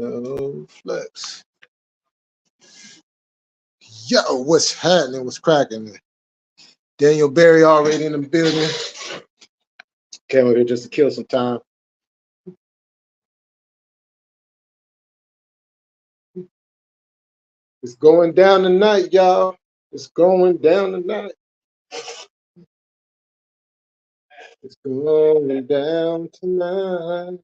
No flex. Yo, what's happening? What's cracking? Daniel Berry already in the building. Came over here just to kill some time. It's going down tonight, y'all. It's going down tonight. It's going down tonight.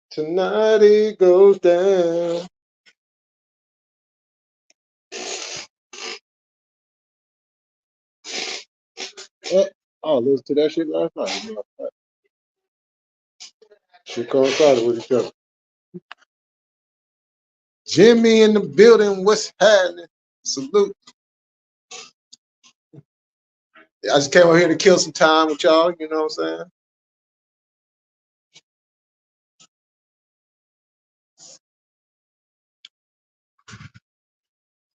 Tonight it goes down. Oh, listen to that shit last night. She coincided with each other. Jimmy in the building. What's happening? Salute. I just came over here to kill some time with y'all. You know what I'm saying?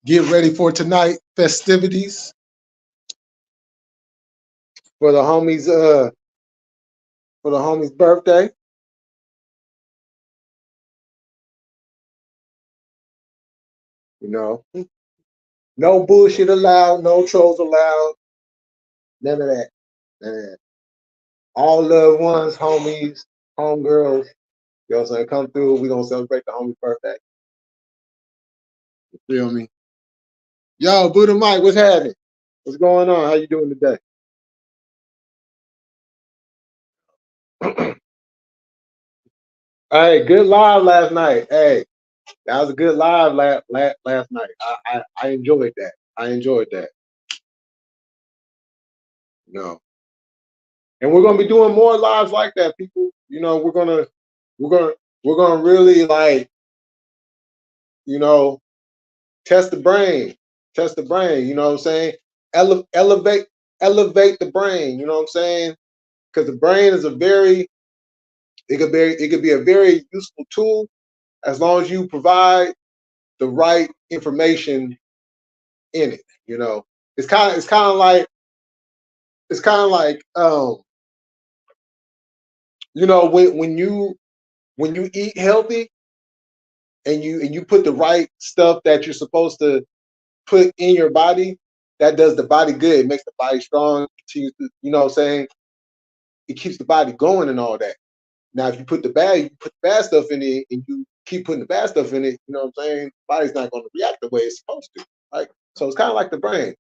Get ready for tonight festivities for the homie's birthday. You know, no bullshit allowed, no trolls allowed, none of that. None of that. All loved ones, homies, homegirls, you know what I'm saying, come through. We're gonna celebrate the homie's birthday. You feel me? Yo, Buddha Mike, what's happening? What's going on? How you doing today? Hey, good live last night. Hey, that was a good live last night. I enjoyed that. I enjoyed that. You know. And we're gonna be doing more lives like that, people. You know, we're gonna really, like, you know, test the brain. Test the brain, you know what I'm saying? Elevate the brain, you know what I'm saying? Because the brain is it could be a very useful tool as long as you provide the right information in it. You know, it's kind of like you know, when you eat healthy and you put the right stuff that you're supposed to put in your body, that does the body good. It makes the body strong. Continues to, you know what I'm saying? It keeps the body going and all that. Now, if you put the bad stuff in it and you keep putting the bad stuff in it, you know what I'm saying? The body's not going to react the way it's supposed to. Right? So it's kind of like the brain.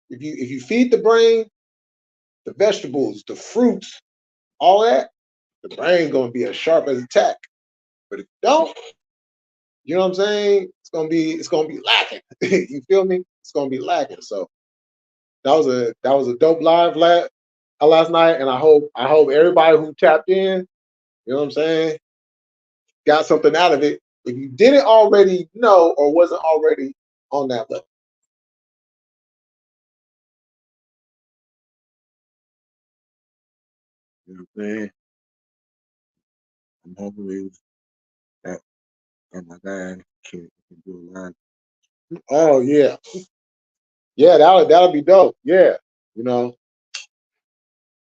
If you feed the brain the vegetables, the fruits, all that, the brain's going to be as sharp as a tack. But if you don't, you know what I'm saying? It's gonna be lacking. You feel me? It's gonna be lacking. So that was a dope live last night, and I hope everybody who tapped in, you know what I'm saying, got something out of it. If you didn't already know or wasn't already on that level. You know what I'm saying? I'm hoping that my guy can do a line. Oh yeah. Yeah, that'll be dope. Yeah. You know.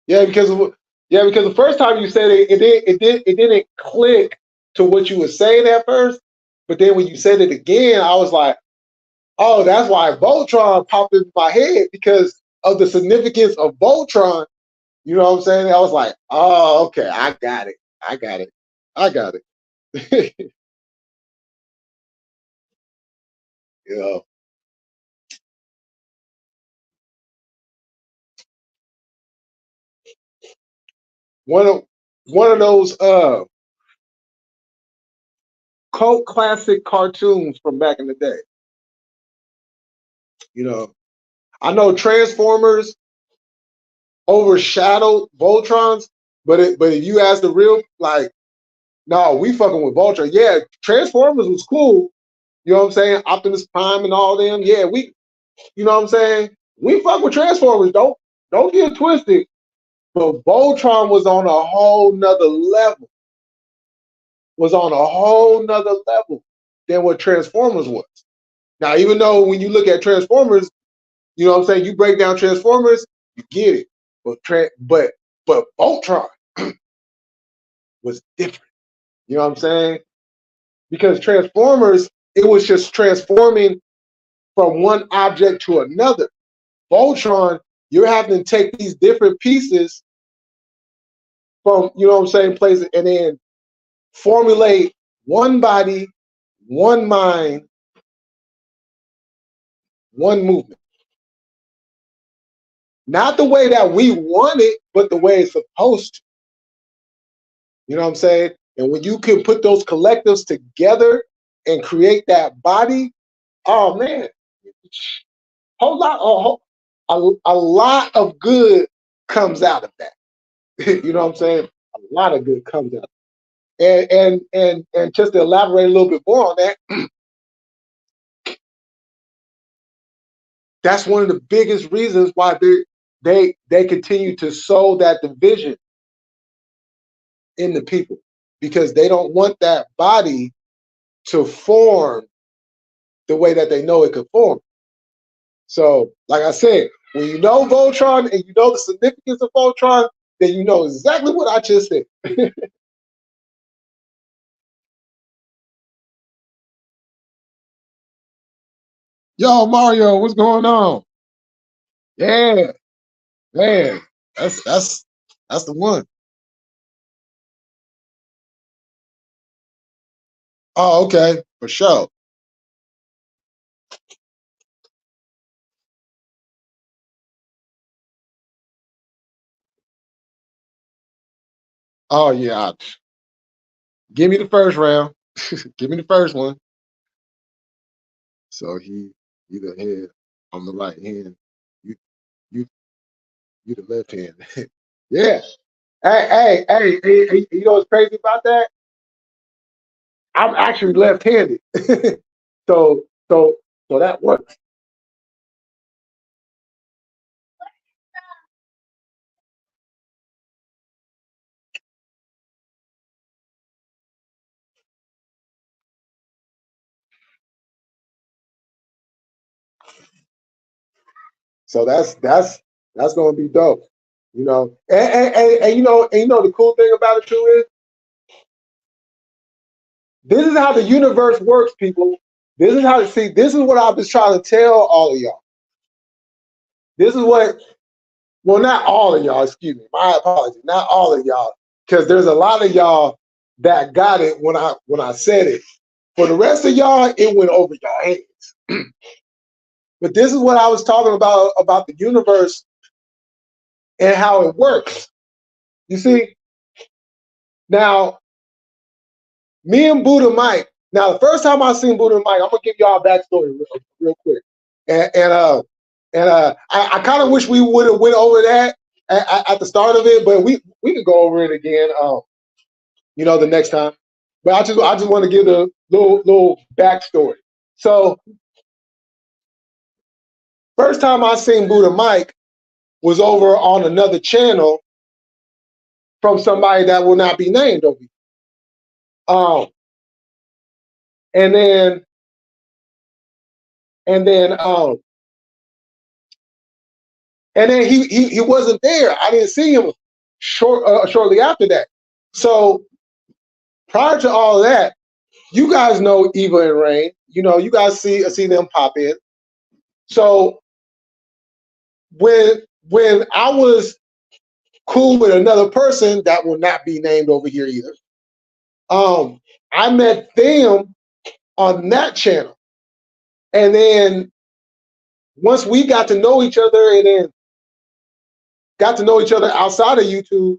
Yeah, because the first time you said it, it didn't click to what you were saying at first. But then when you said it again, I was like, oh, that's why Voltron popped into my head because of the significance of Voltron. You know what I'm saying? I was like, oh, okay, I got it. You know, one of those cult classic cartoons from back in the day. You know, I know Transformers overshadowed Voltrons, but if you ask the real, like, no, we fucking with Voltron. Yeah, Transformers was cool. You know what I'm saying? Optimus Prime and all them. Yeah, you know what I'm saying? We fuck with Transformers. Don't get it twisted. But Voltron was on a whole nother level. Was on a whole nother level than what Transformers was. Now, even though when you look at Transformers, you know what I'm saying, you break down Transformers, You get it. But Voltron was different. You know what I'm saying? Because Transformers, it was just transforming from one object to another. Voltron, you're having to take these different pieces from, you know what I'm saying, places, and then formulate one body, one mind, one movement. Not the way that we want it, but the way it's supposed to. You know what I'm saying? And when you can put those collectives together and create that body, oh man, a lot of good comes out of that. You know what I'm saying? A lot of good comes out. And just to elaborate a little bit more on that, that's one of the biggest reasons why they continue to sow that division in the people, because they don't want that body to form the way that they know it could form. So, like I said, when you know Voltron and you know the significance of Voltron, then you know exactly what I just said. Yo, Mario, what's going on? Yeah, man, that's the one. Oh, okay, for sure. Oh yeah, give me the first round. Give me the first one. So he the head, I'm the right hand. You you you the left hand. Yeah. Hey, you know what's crazy about that? I'm actually left-handed. so so so that works. So that's gonna be dope. You know, and the cool thing about it too is this is how the universe works, people. This is how to see. This is what I was trying to tell all of y'all. This is what, well, not all of y'all. Excuse me. My apologies. Not all of y'all, because there's a lot of y'all that got it when I said it. For the rest of y'all, it went over your heads. But this is what I was talking about the universe and how it works. You see, now me and Buddha Mike. Now, the first time I seen Buddha Mike, I'm gonna give y'all a backstory real quick. I kind of wish we would have went over that at the start of it, but we could go over it again. The next time. But I just want to give the little backstory. So first time I seen Buddha Mike was over on another channel from somebody that will not be named over here. Um, and then and then um, and then he wasn't there. I didn't see him shortly after that. So prior to all that, you guys know Eva and Rain. You guys see them pop in. So when I was cool with another person that will not be named over here either, I met them on that channel, and then once we got to know each other, and then got to know each other outside of YouTube,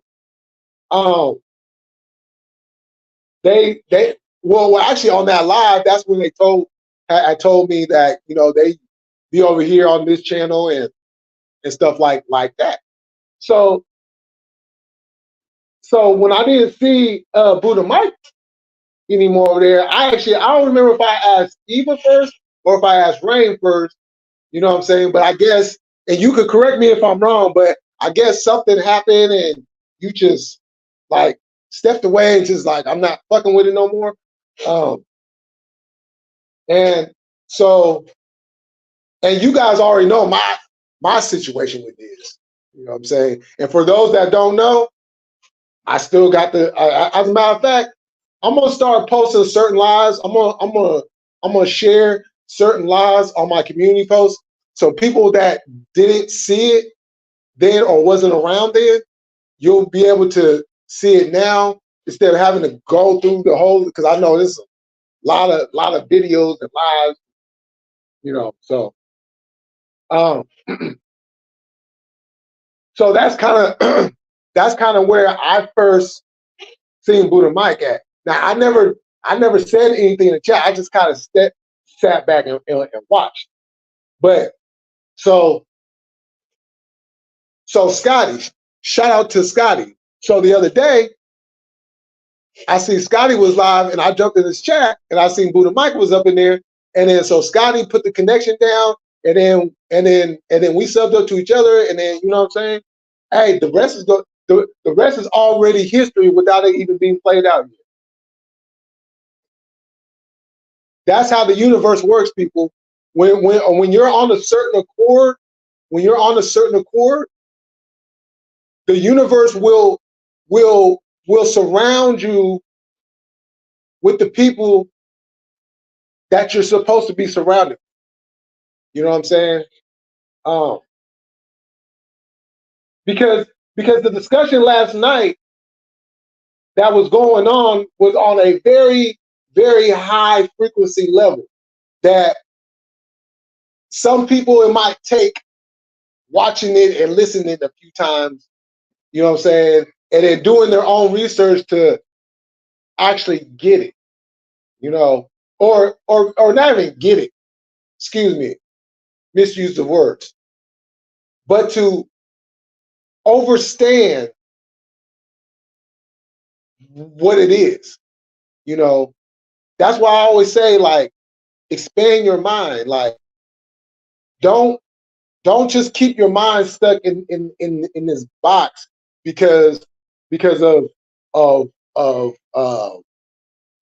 um, they well actually on that live, that's when they told me that they be over here on this channel and stuff like that. So when I didn't see Buddha Mike anymore over there, I don't remember if I asked Eva first or if I asked Rain first. You know what I'm saying? But I guess, and you could correct me if I'm wrong, but I guess something happened and you just like stepped away and just like, I'm not fucking with it no more. Um, and so, and you guys already know my situation with this. You know what I'm saying? And for those that don't know, I still got the. As a matter of fact, I'm gonna start posting certain lives. I'm gonna share certain lives on my community posts, so people that didn't see it then or wasn't around then, you'll be able to see it now instead of having to go through the whole. Because I know there's a lot of videos and lives, you know. So um, so that's kind of that's kind of where I first seen Buddha Mike at. Now I never said anything in the chat. I just kind of sat back and watched. But so Scotty, shout out to Scotty. So the other day I see Scotty was live and I jumped in his chat and I seen Buddha Mike was up in there. And then so Scotty put the connection down and then we subbed up to each other and then you know what I'm saying? Hey, the rest is already history without it even being played out yet. That's how the universe works, people. When you're on a certain accord, the universe will surround you with the people that you're supposed to be surrounded. You know what I'm saying? Um, because the discussion last night that was going on was on a very, very high frequency level that some people it might take watching it and listening a few times, you know what I'm saying, and then doing their own research to actually get it, you know, or not even get it, excuse me, misuse the words, but to understand what it is, you know. That's why I always say, like, expand your mind. Like, don't just keep your mind stuck in this box because of of of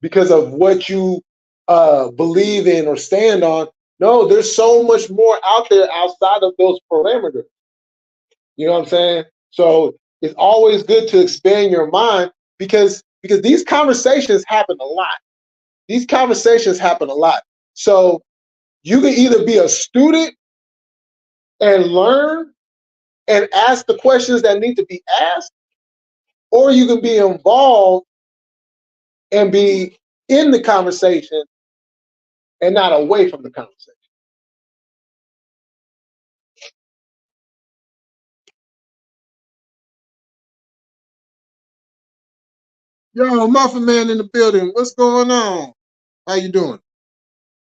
because of what you believe in or stand on. No, there's so much more out there outside of those parameters. You know what I'm saying? So it's always good to expand your mind because these conversations happen a lot. These conversations happen a lot. So you can either be a student and learn and ask the questions that need to be asked, or you can be involved and be in the conversation and not away from the conversation. Yo, Muffin Man in the building. What's going on? How you doing?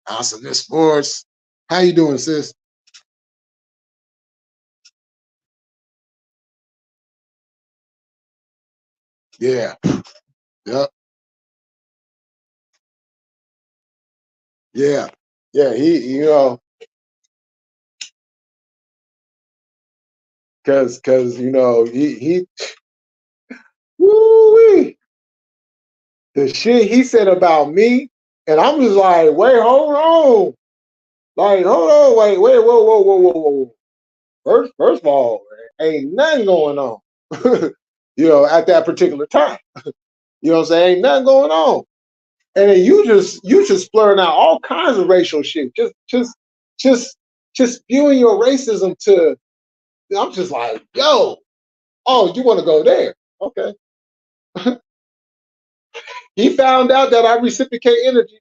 Awesome. This sports. How you doing, sis? Yeah. Yep. Yeah. Yeah. He, you know, cause you know, he woo-wee, the shit he said about me, and I'm just like, wait, hold on. Like, hold on, wait, whoa. First of all, ain't nothing going on. You know, at that particular time. You know what I'm saying? Ain't nothing going on. And then you just blurring out all kinds of racial shit. Just spewing your racism to, I'm just like, yo, oh, you want to go there. Okay. He found out that I reciprocate energy.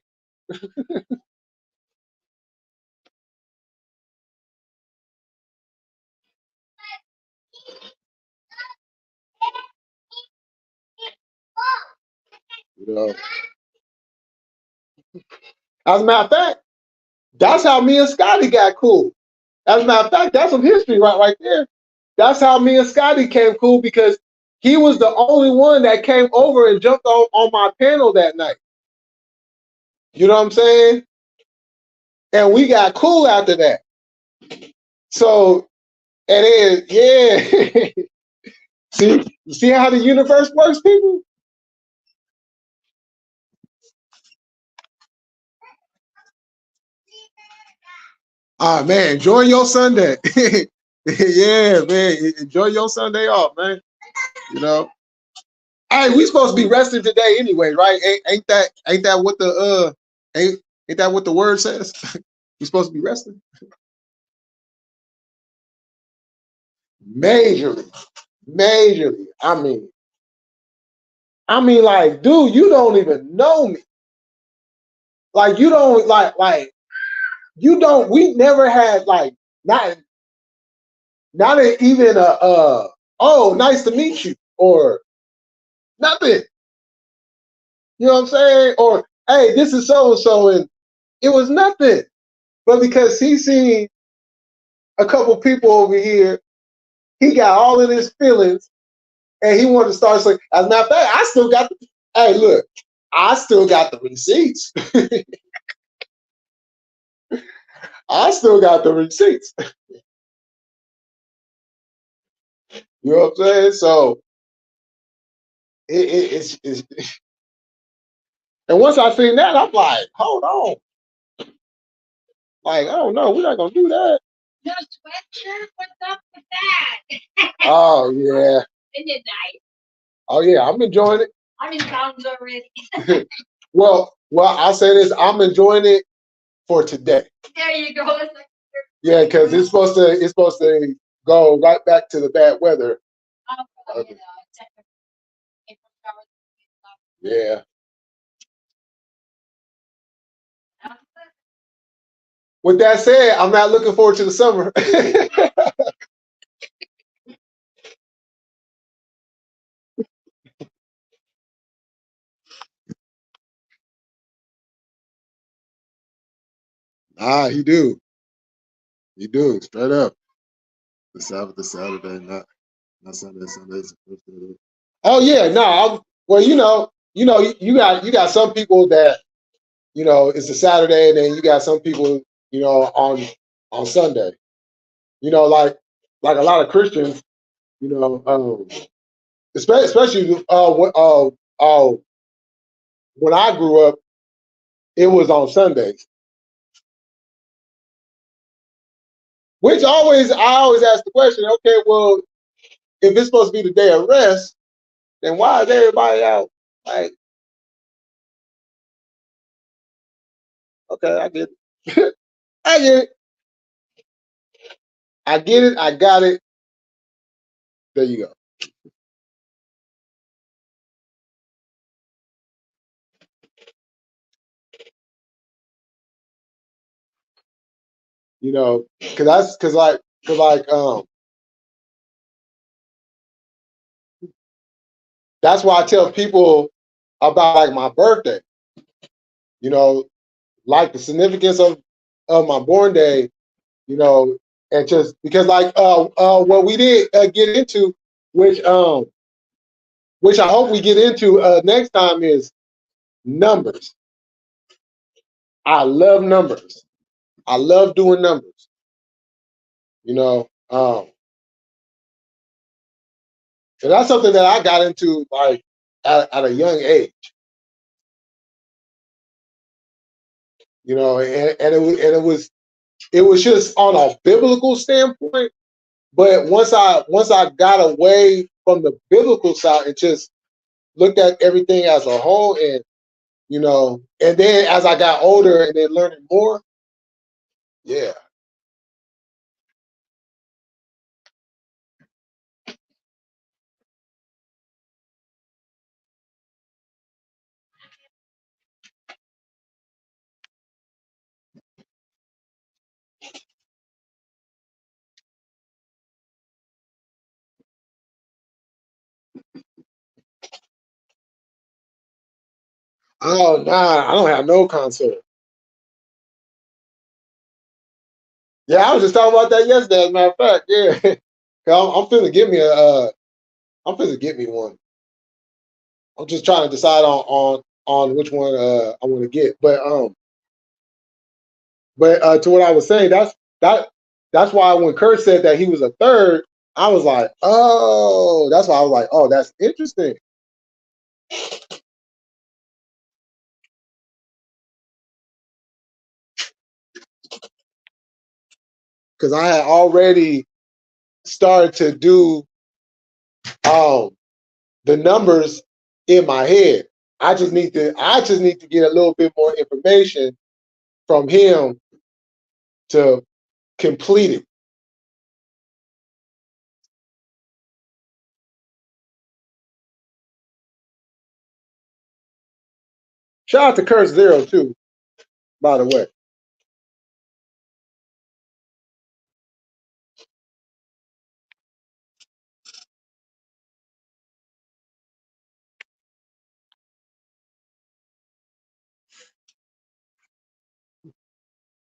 You know. As a matter of fact, that's how me and Scotty got cool. As a matter of fact, that's some history right there. That's how me and Scotty came cool because he was the only one that came over and jumped on my panel that night. You know what I'm saying? And we got cool after that. So, and then, yeah. see how the universe works, people? Ah, man, enjoy your Sunday. Yeah, man. Enjoy your Sunday off, man. You know. Hey, we supposed to be resting today anyway, right? Ain't that what the ain't that what the word says? We supposed to be resting? Majorly. Majorly. I mean, like, dude, you don't even know me. Like, you don't like you don't. We never had like not even a oh, nice to meet you or nothing. You know what I'm saying? Or hey, this is so and so, and it was nothing. But because he seen a couple people over here, he got all of his feelings, and he wanted to start saying. As a matter of fact, I still got. Hey, look, I still got the receipts. I still got the receipts. You know what I'm saying? So it's and once I seen that, I'm like, hold on. Like, oh no, we're not gonna do that. No sweatshirt? What's up with that? Oh yeah. Isn't it nice? Oh yeah, I'm enjoying it. I'm in pounds already. well, I'll say this: I'm enjoying it for today. There you go. Yeah, because it's supposed to go right back to the bad weather. Oh, yeah. With that said, I'm not looking forward to the summer. Ah, he do. He do. Straight up. The Sabbath, the Saturday, not Sunday. Sunday's the first day. Oh yeah, no. Well, you got some people that it's a Saturday, and then you got some people on Sunday. Like a lot of Christians, especially when I grew up, it was on Sundays. Which I always ask the question, okay, well, if it's supposed to be the day of rest, then why is everybody out? Like, okay, I get it. I get it. I get it. I got it. There you go. Cause that's why I tell people about like my birthday. You know, like the significance of my born day. And just because like what we did get into, which um which I hope we get into next time is numbers. I love numbers. I love doing numbers. You know, and that's something that I got into like at a young age. And it was just on a biblical standpoint. But once I got away from the biblical side and just looked at everything as a whole, and then as I got older and then learning more, yeah. Oh nah, I don't have no console. Yeah, I was just talking about that yesterday. As a matter of fact, yeah, 'Cause I'm finna get me I'm finna get me one. I'm just trying to decide on which one I want to get. But to what I was saying, that's why when Kurt said that he was a third, I was like, oh, that's why I was like, oh, that's interesting. Because I had already started to do the numbers in my head. I just need to get a little bit more information from him to complete it. Shout out to Kurt Zero too, by the way.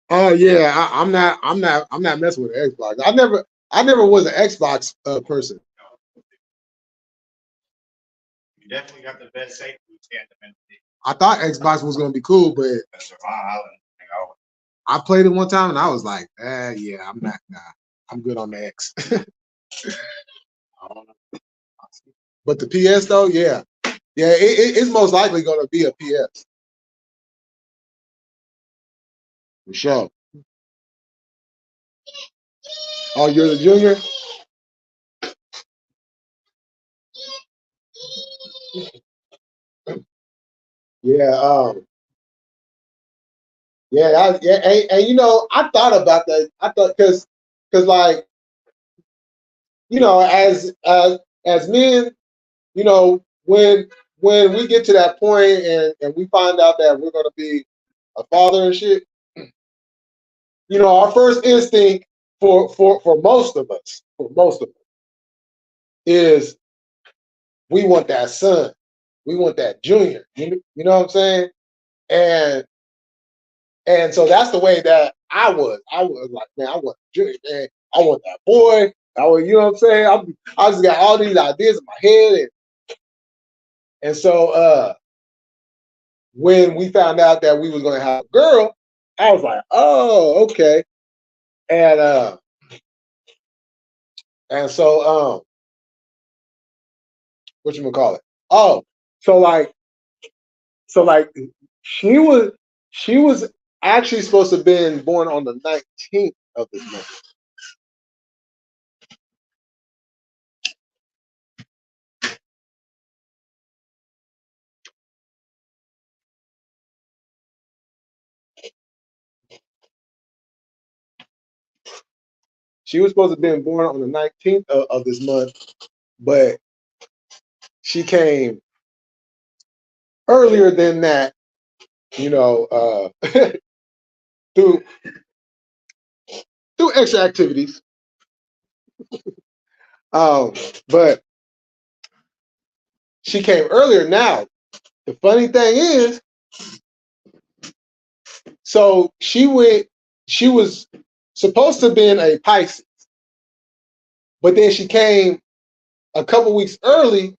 Oh yeah, I'm not messing with the Xbox. I never was an Xbox person. You definitely got the best safety tandem. I thought Xbox was gonna be cool, but I played it one time and I was like, yeah, I'm not. Nah, I'm good on the X. But the PS though, yeah, it's most likely gonna be a PS for sure. Oh, you're the junior. Yeah, yeah, and you know, I thought about that. I thought because like you know, as men, you know, when we get to that point and we find out that we're gonna be a father and shit, you know, our first instinct for most of us is we want that son, we want that junior. You know what I'm saying? And And so that's the way that I was. I was like, man, I want junior, man. I want that boy. I want, you know what I'm saying? I just got all these ideas in my head. And so when we found out that we was gonna have a girl, I was like, oh, okay. And so what you gonna call it? Oh, so like so like she was she was actually supposed to have been born on the 19th of this month. She was supposed to have been born on the 19th of this month, but she came earlier than that, you know, through extra activities. Um, but she came earlier. Now, the funny thing is, so she went. She was supposed to have been a Pisces, but then she came a couple weeks early,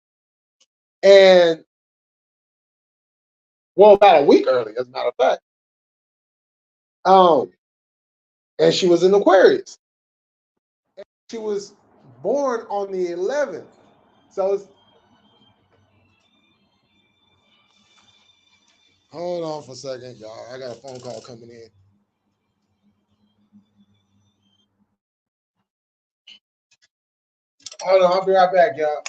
and well, about a week early, as a matter of fact. Um, and she was in Aquarius. She was born on the 11th. So it's, hold on for a second, y'all. I got a phone call coming in. Hold on, I'll be right back, y'all.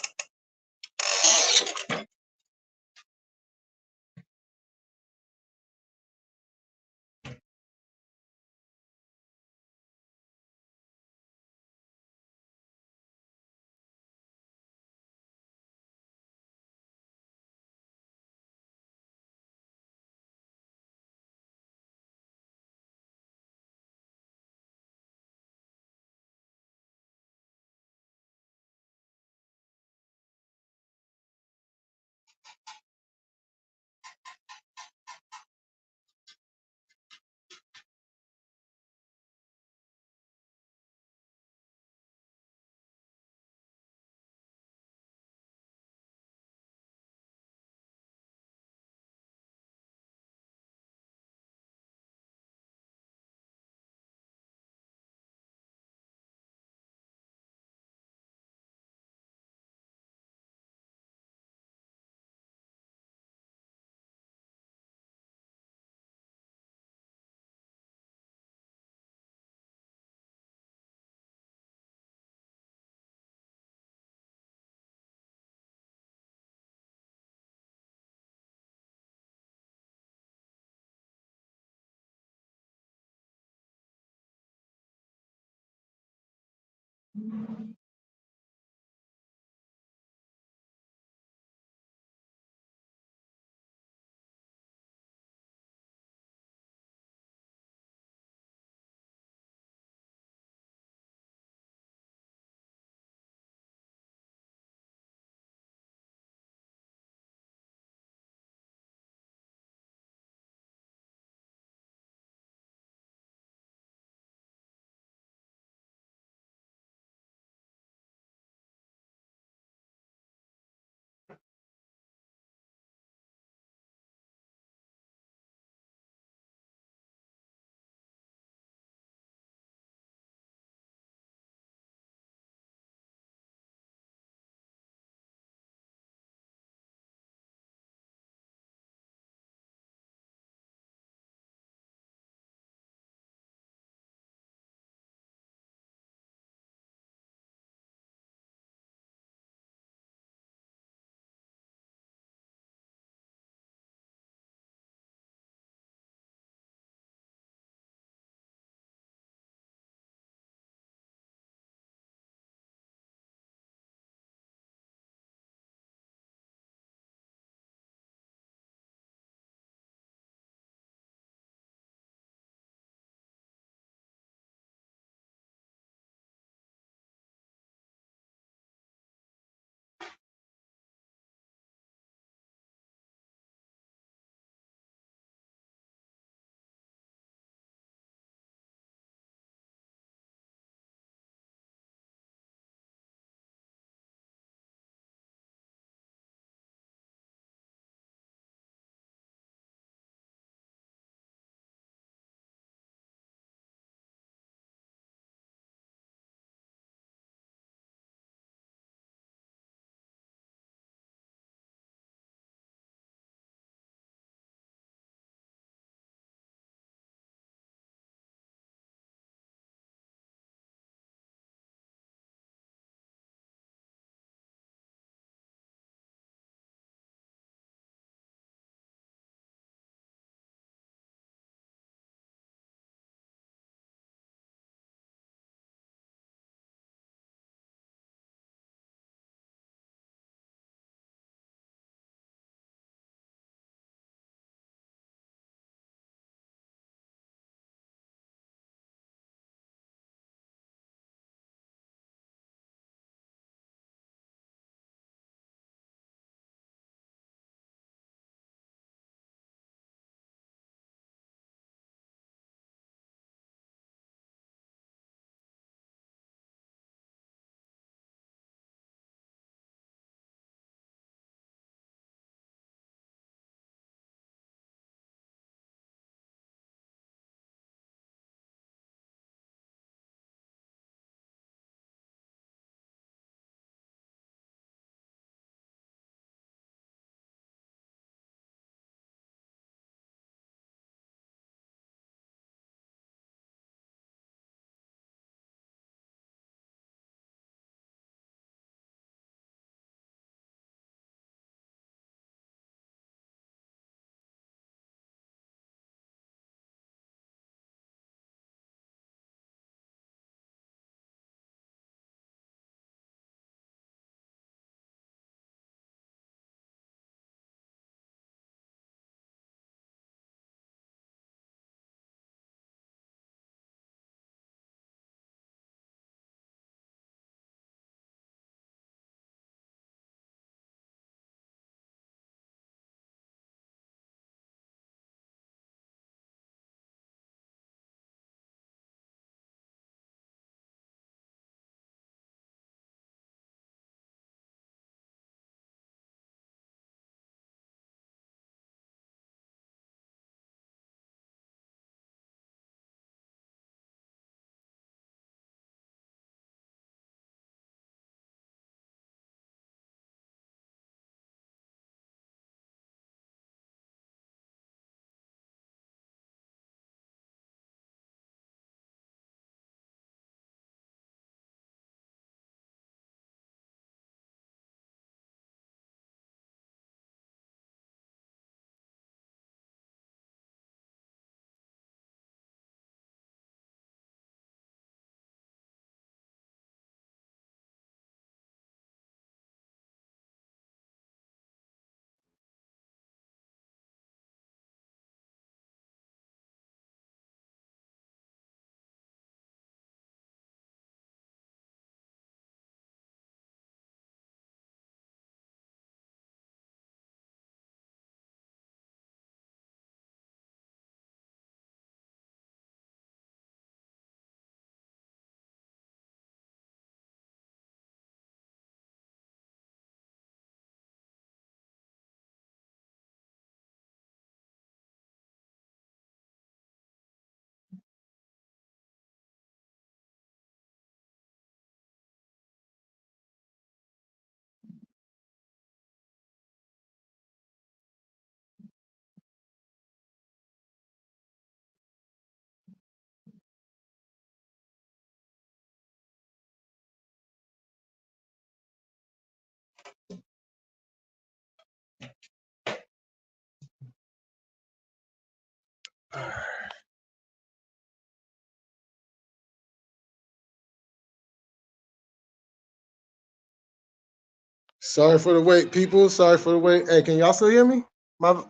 Sorry for the wait, people. Sorry for the wait. Hey, can y'all still hear me? My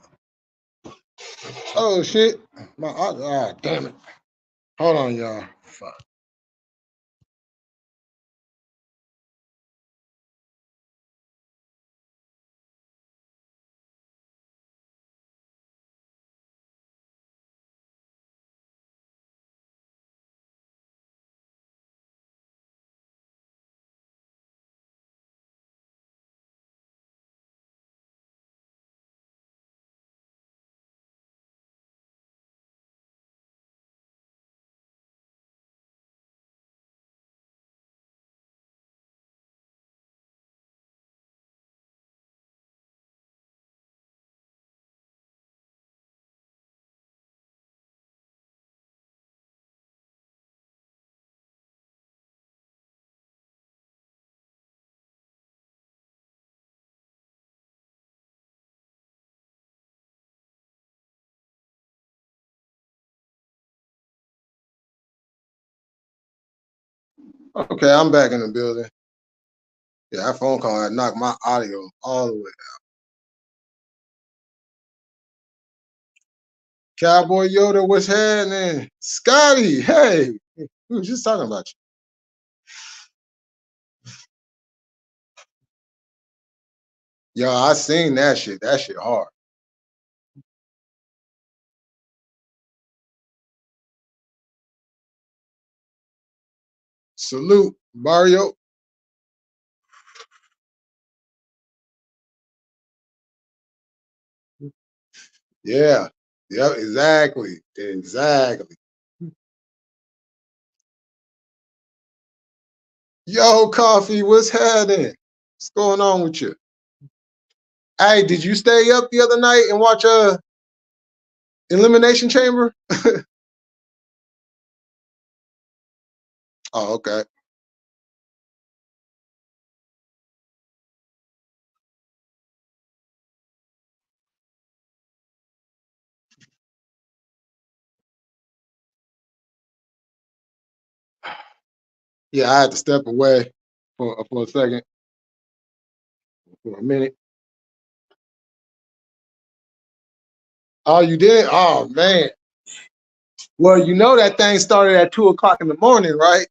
oh shit. Damn it. Hold on, y'all. Fuck. Okay, I'm back in the building. Yeah, that phone call had knocked my audio all the way out. Cowboy Yoda, what's happening? Scotty, hey, we were just talking about you. Yo, I seen that shit. That shit hard. Salute, Mario. Yeah. Yep, exactly. Exactly. Yo, Coffee, what's happening? What's going on with you? Hey, did you stay up the other night and watch Elimination Chamber? Oh, okay. Yeah, I had to step away for a second, for a minute. Oh, you did? Oh man. Well, you know that thing started at 2 o'clock in the morning, right?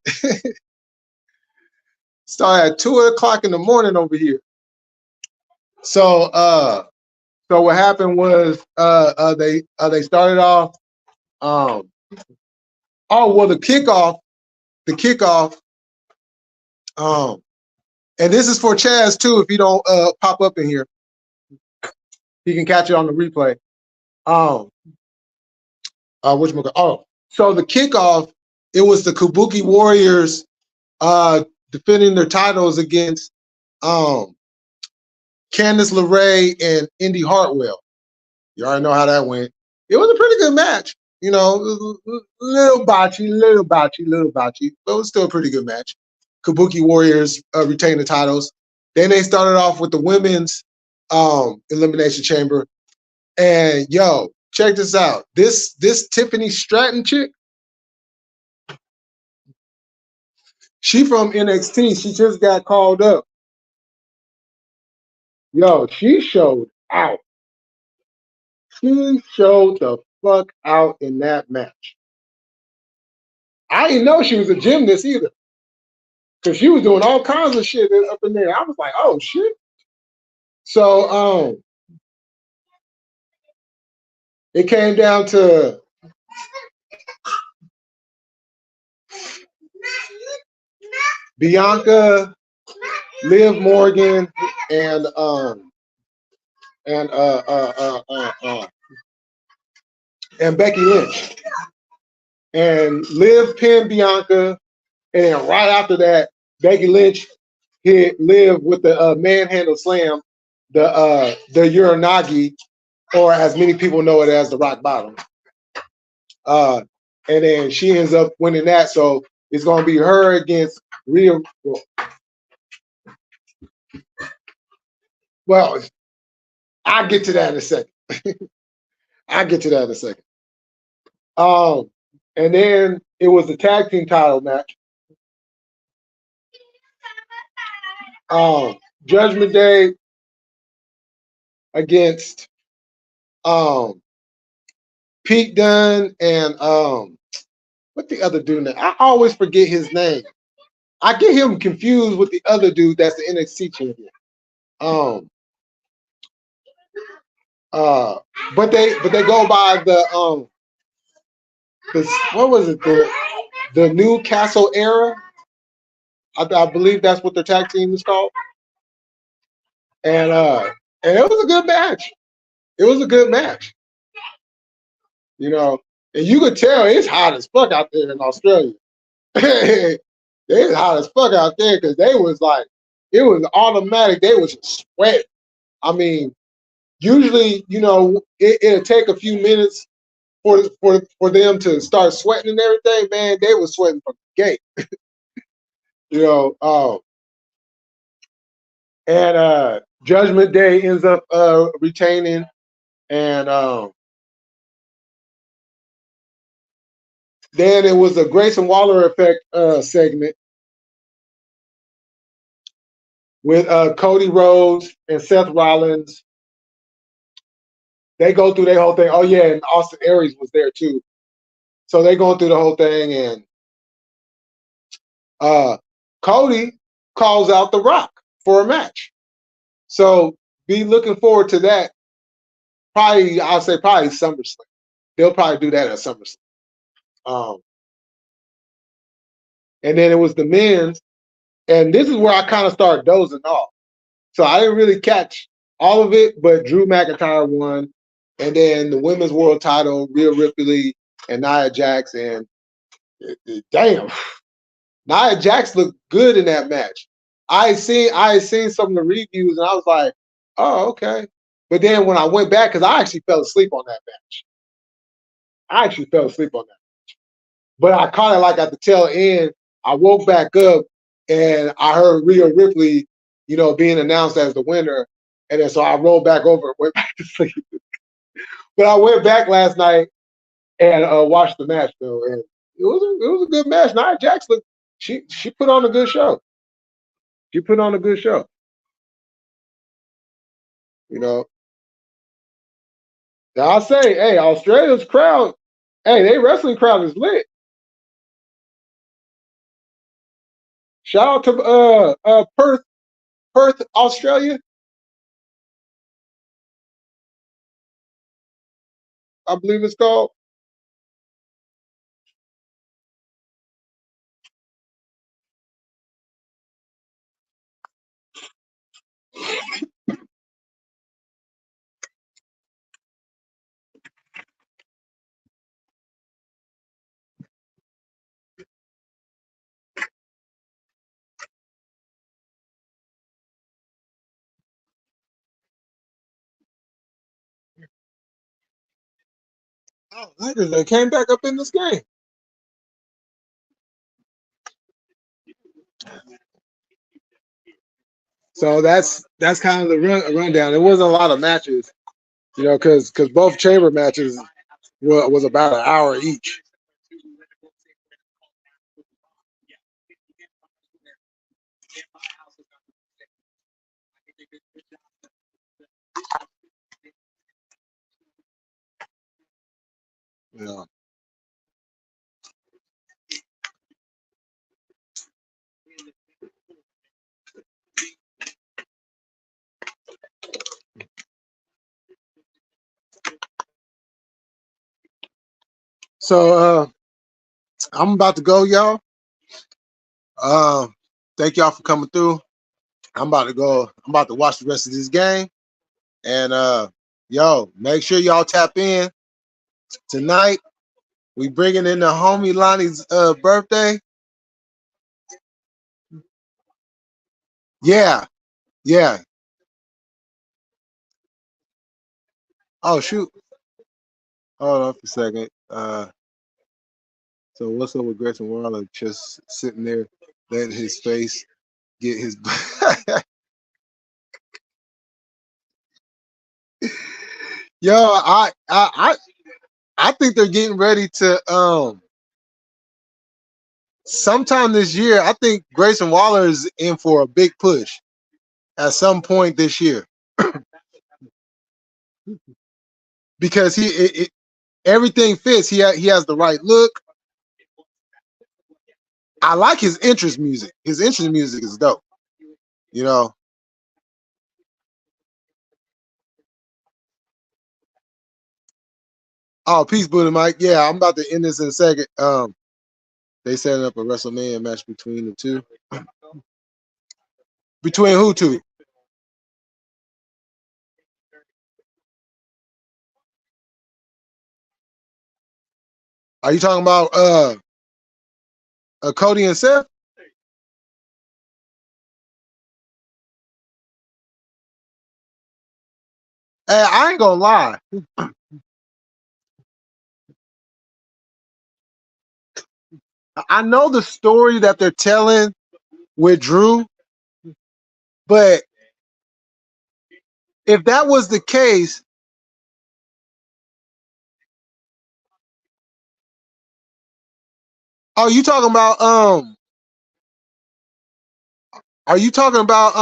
Started at 2 o'clock in the morning over here. So so what happened was they started off oh well the kickoff and this is for Chaz too, if you don't pop up in here. He can catch it on the replay. So the kickoff, it was the Kabuki Warriors defending their titles against Candice LeRae and Indy Hartwell. You already know how that went. It was a pretty good match. You know, little botchy, but it was still a pretty good match. Kabuki Warriors retained the titles. Then they started off with the women's Elimination Chamber. And yo, check this out. This Tiffany Stratton chick, she from NXT. She just got called up. Yo, she showed out. She showed the fuck out in that match. I didn't know she was a gymnast either, because she was doing all kinds of shit up in there. I was like, oh shit. So it came down to Bianca, Liv Morgan, and Becky Lynch. And Liv pinned Bianca, and then right after that, Becky Lynch hit Liv with the manhandle slam, the Uranagi, or as many people know it as the rock bottom. And then she ends up winning that. So it's going to be her against Rhea. Well, I'll get to that in a second. I'll get to that in a second. And then it was the tag team title match. Judgment Day against Pete Dunne and what the other dude name? I always forget his name. I get him confused with the other dude that's the NXT champion. But they go by the what was it, the Newcastle Era? I believe that's what the tag team is called. And it was a good match. It was a good match. You know, and you could tell it's hot as fuck out there in Australia. It's hot as fuck out there because they was like, it was automatic. They was sweating. I mean, usually, you know, it'll take a few minutes for them to start sweating and everything. Man, they was sweating from the gate. You know, and Judgment Day ends up retaining, and then it was a Grayson Waller effect segment with Cody Rhodes and Seth Rollins. They go through their whole thing. Oh yeah, and Austin Aries was there too. So they going through the whole thing, and Cody calls out The Rock for a match. So be looking forward to that. Probably, I'll say probably SummerSlam. They'll probably do that at SummerSlam. And then it was the men's, and this is where I kind of started dozing off. So I didn't really catch all of it, but Drew McIntyre won, and then the women's world title, Rhea Ripley and Nia Jax, and damn, Nia Jax looked good in that match. I had seen some of the reviews, and I was like, oh, okay. But then when I went back, because I actually fell asleep on that match. But I caught it like at the tail end. I woke back up and I heard Rhea Ripley, you know, being announced as the winner. And then so I rolled back over and went back to sleep. But I went back last night and watched the match though, and it was a good match. Nia Jax looked, she put on a good show. She put on a good show. You know. Now I say, hey, Australia's crowd, hey, they wrestling crowd is lit. Shout out to Perth, Australia. I believe it's called. Oh, they came back up in this game. So that's kind of the rundown. There wasn't a lot of matches, you know, because both chamber matches was about an hour each. Yeah. So I'm about to go, y'all. Thank y'all for coming through. I'm about to go. I'm about to watch the rest of this game. And yo, make sure y'all tap in tonight. We bringing in the homie Lonnie's birthday. Yeah. Oh shoot. Hold on for a second. So what's up with Grayson Waller just sitting there letting his face get his yo, I think they're getting ready to sometime this year. I think Grayson Waller is in for a big push at some point this year because everything fits. He has the right look. I like his interest music. His interest music is dope. You know. Oh, peace, Buddha Mike. Yeah, I'm about to end this in a second. They setting up a WrestleMania match between the two. Between who two? Are you talking about Cody and Seth? Hey, I ain't gonna lie. I know the story that they're telling with Drew, but if that was the case, are you talking about Are you talking about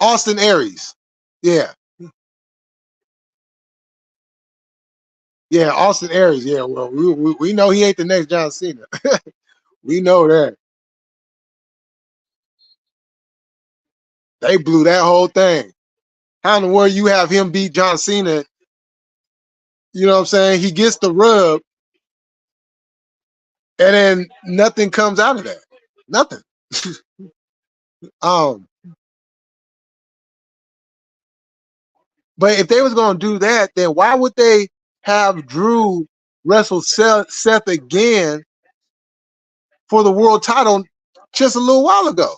Austin Aries? Yeah, yeah, Austin Aries. Yeah, well, we know he ain't the next John Cena. We know that. They blew that whole thing. How in the world you have him beat John Cena? You know what I'm saying? He gets the rub, and then nothing comes out of that. Nothing. Um, but if they was gonna do that, then why would they have Drew wrestle Seth again for the world title just a little while ago?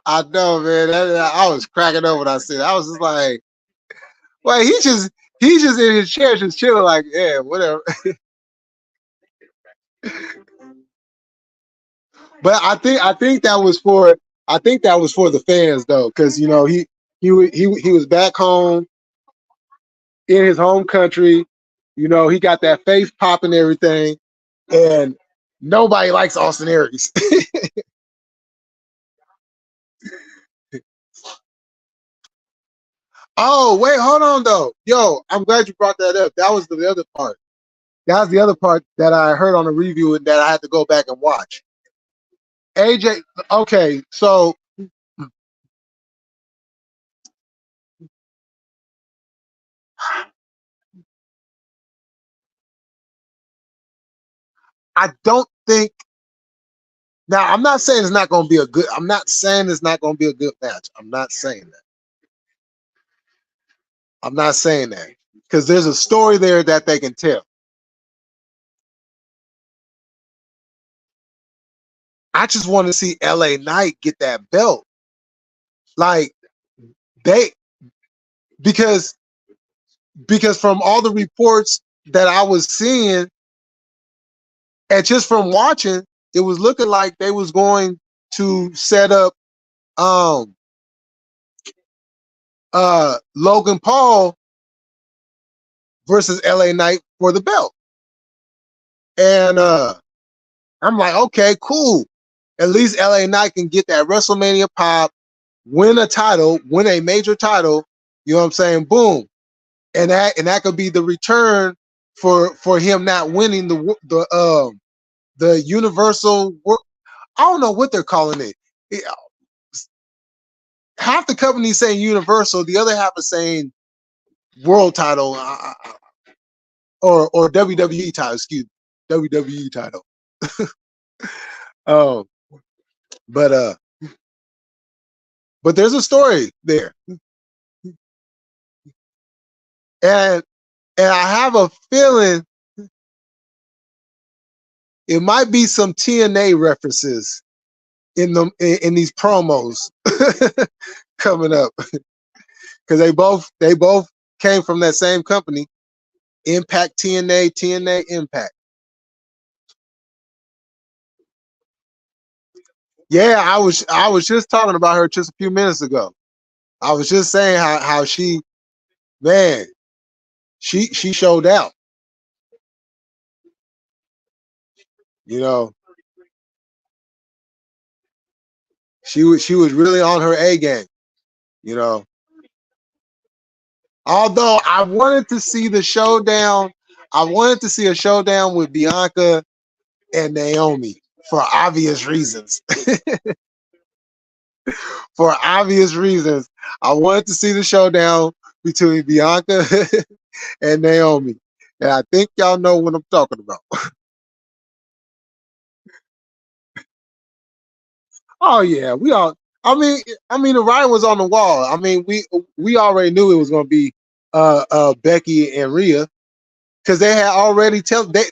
I know, man. I was cracking up when I said it. I was just like, well, he's just in his chair, just chilling, like, yeah, whatever. But I think that was for the fans though, because you know he was back home in his home country. You know, he got that face pop and everything, and nobody likes Austin Aries. Oh, wait, hold on though. Yo, I'm glad you brought that up. That was the other part. That was the other part that I heard on the review and that I had to go back and watch. AJ, okay, so I don't think now I'm not saying it's not going to be a good. I'm not saying it's not going to be a good match. I'm not saying that. I'm not saying that because there's a story there that they can tell. I just want to see LA Knight get that belt. Like they because from all the reports that I was seeing and just from watching, it was looking like they was going to set up um Logan Paul versus LA Knight for the belt. And I'm like, okay, cool. At least LA Knight can get that WrestleMania pop, win a title, win a major title. You know what I'm saying? Boom, and that could be the return for him not winning the Universal. I don't know what they're calling it. Half the company saying Universal, the other half is saying World Title or WWE title. Excuse me, WWE title. Um, but there's a story there, and I have a feeling it might be some TNA references in these promos coming up because they both came from that same company, Impact TNA Impact. Yeah, I was just talking about her just a few minutes ago. I was just saying how she, man, she showed out. You know, she was really on her A game. You know, although I wanted to see the showdown, I wanted to see a showdown with Bianca and Naomi for obvious reasons. For obvious reasons, I wanted to see the showdown between Bianca and Naomi, and I think y'all know what I'm talking about. Oh yeah, we all. I mean, the writing was on the wall. I mean, we already knew it was going to be Becky and Rhea because they had already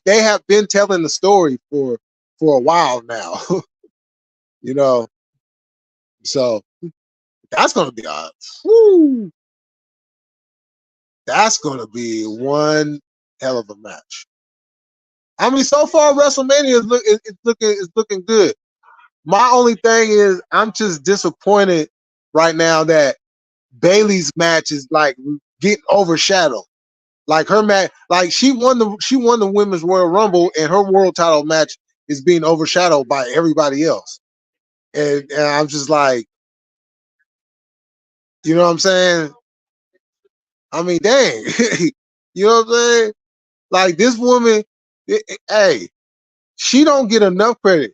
they have been telling the story for a while now. You know, so that's going to be woo, that's going to be one hell of a match. I mean, so far WrestleMania is looking good. My only thing is I'm just disappointed right now that Bailey's match is like getting overshadowed. Like her match, like she won the women's Royal Rumble, and her world title match is being overshadowed by everybody else. And I'm just like, you know what I'm saying? I mean, dang, you know what I'm saying? Like this woman, hey, she don't get enough credit.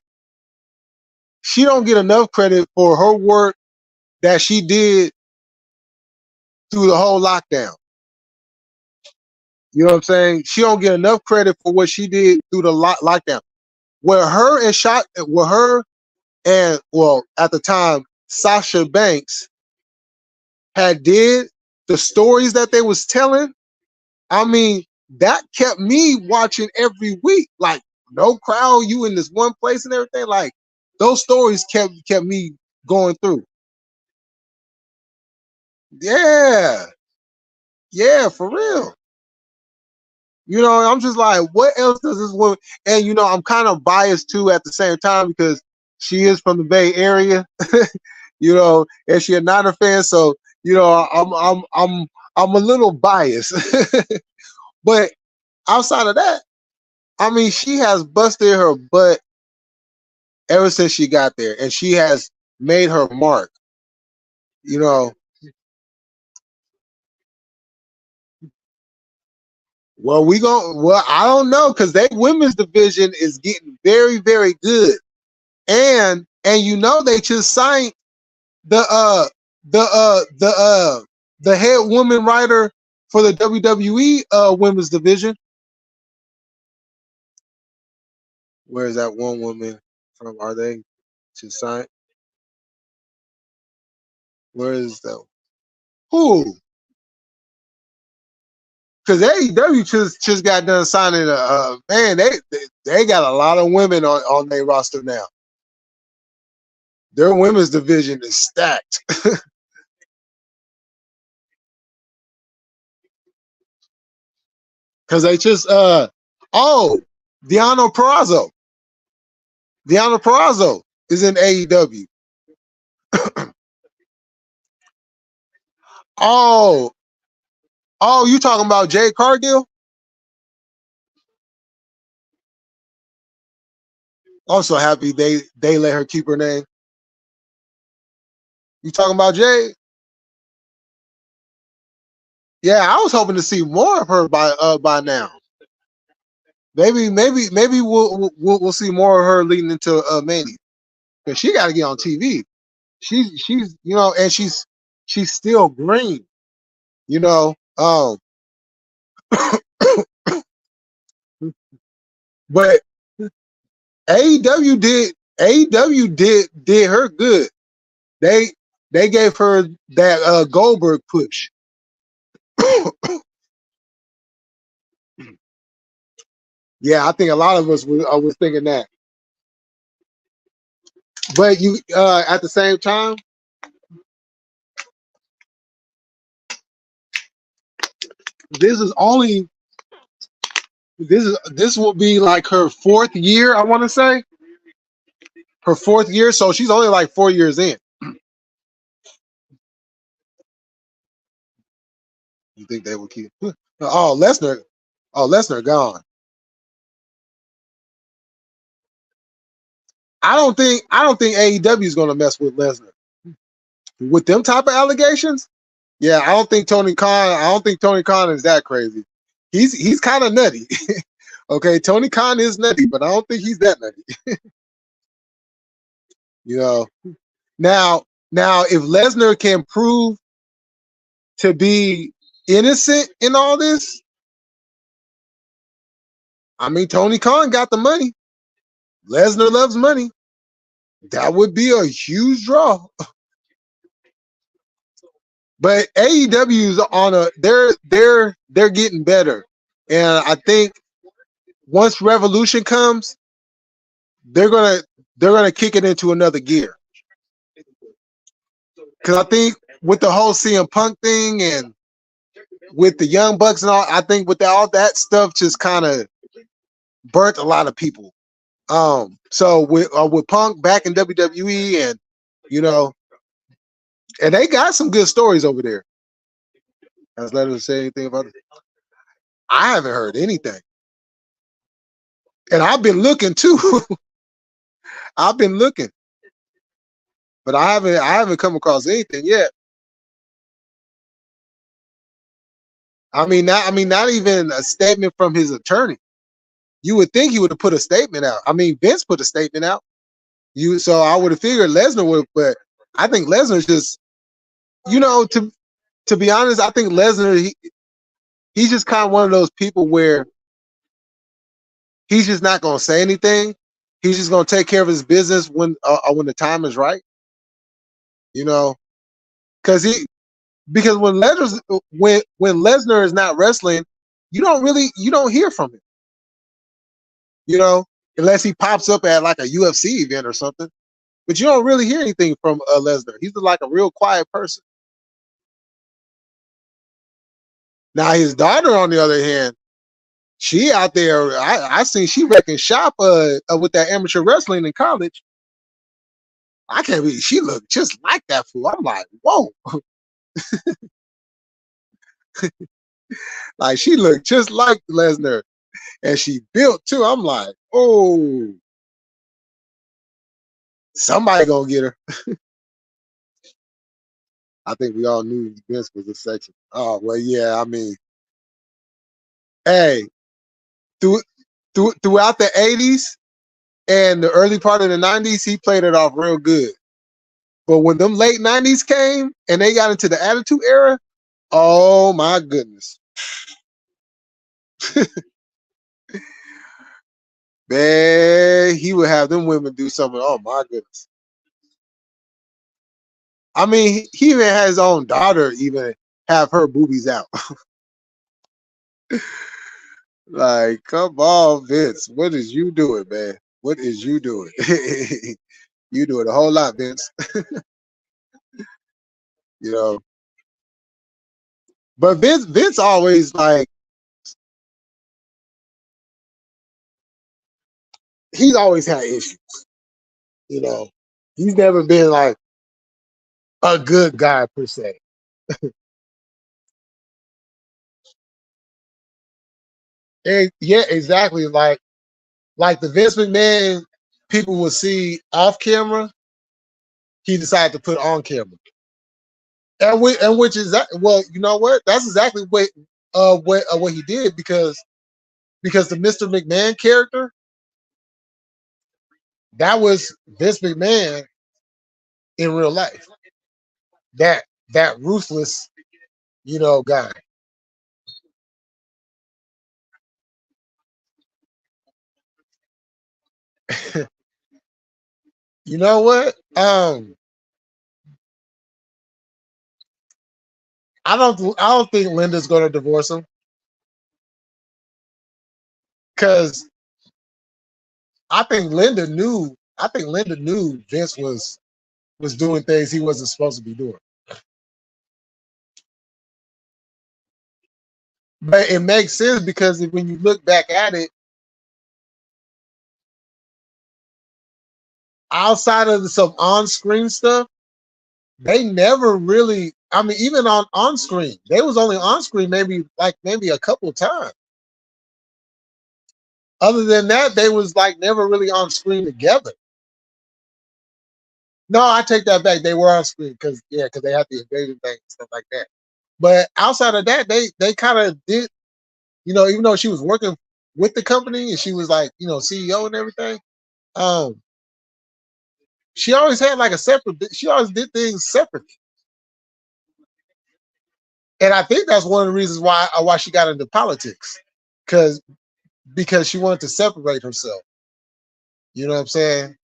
She don't get enough credit for her work that she did through the whole lockdown. You know what I'm saying? She don't get enough credit for what she did through the lockdown. Where her and well at the time Sasha Banks had did the stories that they was telling. I mean, that kept me watching every week. Like no crowd, you in this one place and everything. Like those stories kept me going through. Yeah, yeah, for real. You know, I'm just like, what else does this woman? And you know, I'm kind of biased too at the same time because she is from the Bay Area, you know, and she's a Niner fan, so you know, I'm a little biased. But outside of that, I mean, she has busted her butt ever since she got there, and she has made her mark. You know, well, I don't know because they women's division is getting very, very good. And you know they just signed the the the head woman writer for the WWE women's division. Where is that one woman from? Are they just signed? Where is that? Who? Because AEW just got done signing a man. They got a lot of women on their roster now. Their women's division is stacked. Because they just Deonna Purrazzo. Deonna Purrazzo is in AEW. Oh, oh, you talking about Jade Cargill? I'm so happy they let her keep her name. You talking about Jade? Yeah, I was hoping to see more of her by now. Maybe we'll see more of her leading into Mania because she got to get on TV. She's you know, and she's still green. You know, but AEW did her good. They they gave her that Goldberg push. Yeah, I think a lot of us was thinking that. But you at the same time, this is only this will be like her fourth year, I want to say. her 4th year, so she's only like 4 years in. You think they will keep? Oh, Lesnar. Oh, Lesnar gone. I don't think AEW is going to mess with Lesnar with them type of allegations. Yeah, I don't think Tony Khan is that crazy. He's kind of nutty. Okay, Tony Khan is nutty, but I don't think he's that nutty. You know. Now, if Lesnar can prove to be innocent in all this, I mean, Tony Khan got the money. Lesnar loves money. That would be a huge draw. But AEW's on a they're getting better, and I think once Revolution comes, they're gonna kick it into another gear. Because I think with the whole CM Punk thing and with the Young Bucks and all, I think with all that stuff just kind of burnt a lot of people. So with Punk back in WWE, and you know, and they got some good stories over there. Has Leonard say anything about it? I haven't heard anything, and I've been looking too. I've been looking, but I haven't come across anything yet. I mean, not even a statement from his attorney. You would think he would have put a statement out. I mean, Vince put a statement out. So I would have figured Lesnar would, but I think Lesnar's just, to be honest, I think Lesnar he's just kind of one of those people where he's just not going to say anything. He's just going to take care of his business when the time is right. Because when Lesnar is not wrestling, you don't hear from him. Unless he pops up at like a UFC event or something. But you don't really hear anything from Lesnar. He's like a real quiet person. Now his daughter, on the other hand, she out there. I seen she wrecking shop with that amateur wrestling in college. I can't believe she looked just like that fool. I'm like, whoa. Like she looked just like Lesnar, and she built too. I'm like, oh, somebody gonna get her. I think we all knew Vince was a section. Oh well, yeah. I mean, hey, throughout the '80s and the early part of the '90s, he played it off real good. But when them late '90s came and they got into the Attitude Era, oh my goodness. Man, he would have them women do something. Oh my goodness. I mean, he even had his own daughter even have her boobies out. Like, come on, Vince. What is you doing, man? What is you doing? You doing a whole lot, Vince. But Vince always like, he's always had issues. He's never been like a good guy per se. And yeah, exactly. Like the Vince McMahon people would see off camera, he decided to put on camera. And which is that? Well, you know what? That's exactly what he did because the Mr. McMahon character, that was Vince McMahon in real life. That ruthless, guy. You know what? I don't think Linda's going to divorce him because I think Linda knew Vince was doing things he wasn't supposed to be doing. But it makes sense because when you look back at it, outside of some on-screen stuff, they never really. I mean, even on screen, they was only on screen maybe a couple of times. Other than that, they was like never really on screen together. No, I take that back. They were on screen because they had the invasion thing and stuff like that. But outside of that, they kind of did, even though she was working with the company and she was like, CEO and everything, she always had like she always did things separately. And I think that's one of the reasons why she got into politics. Because she wanted to separate herself. You know what I'm saying?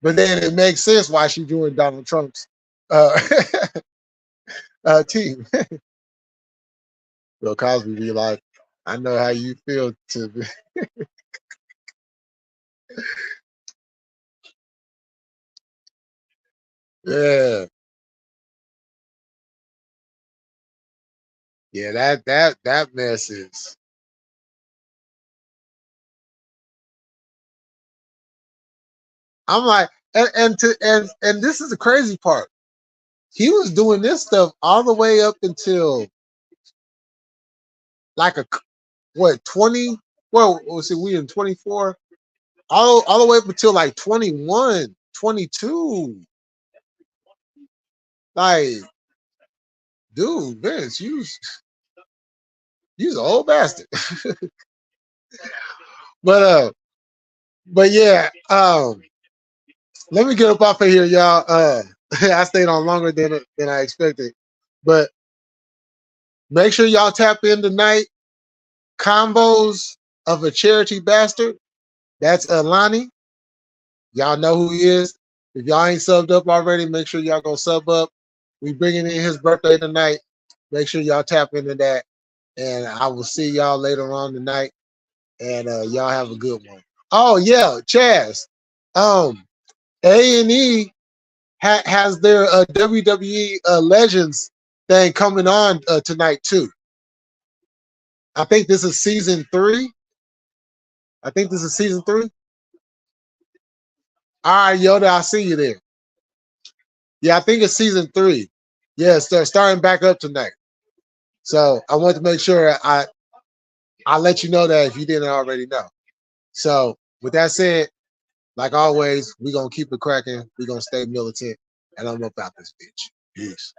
But then it makes sense why she joined Donald Trump's team. Bill Cosby be like, I know how you feel to be. Yeah. Yeah, that mess is. I'm like, and this is the crazy part. He was doing this stuff all the way up until like 20. Well, see, we in 24. All the way up until like 21, 22. Like, dude, Vince, you's an old bastard. But yeah, let me get up off of here, y'all. I stayed on longer than I expected. But make sure y'all tap in tonight. Combos of a Charity Bastard. That's Alani. Y'all know who he is. If y'all ain't subbed up already, make sure y'all go sub up. We bringing in his birthday tonight. Make sure y'all tap into that. And I will see y'all later on tonight. And y'all have a good one. Oh yeah, Chaz. A&E has their WWE Legends thing coming on tonight too. I think this is season 3. All right, Yoda, I'll see you there. Yeah, I think it's season 3. Yeah, starting back up tonight. So I want to make sure I let you know that if you didn't already know. So with that said, like always, we're gonna keep it cracking. We're gonna stay militant, and I'm about this bitch. Peace.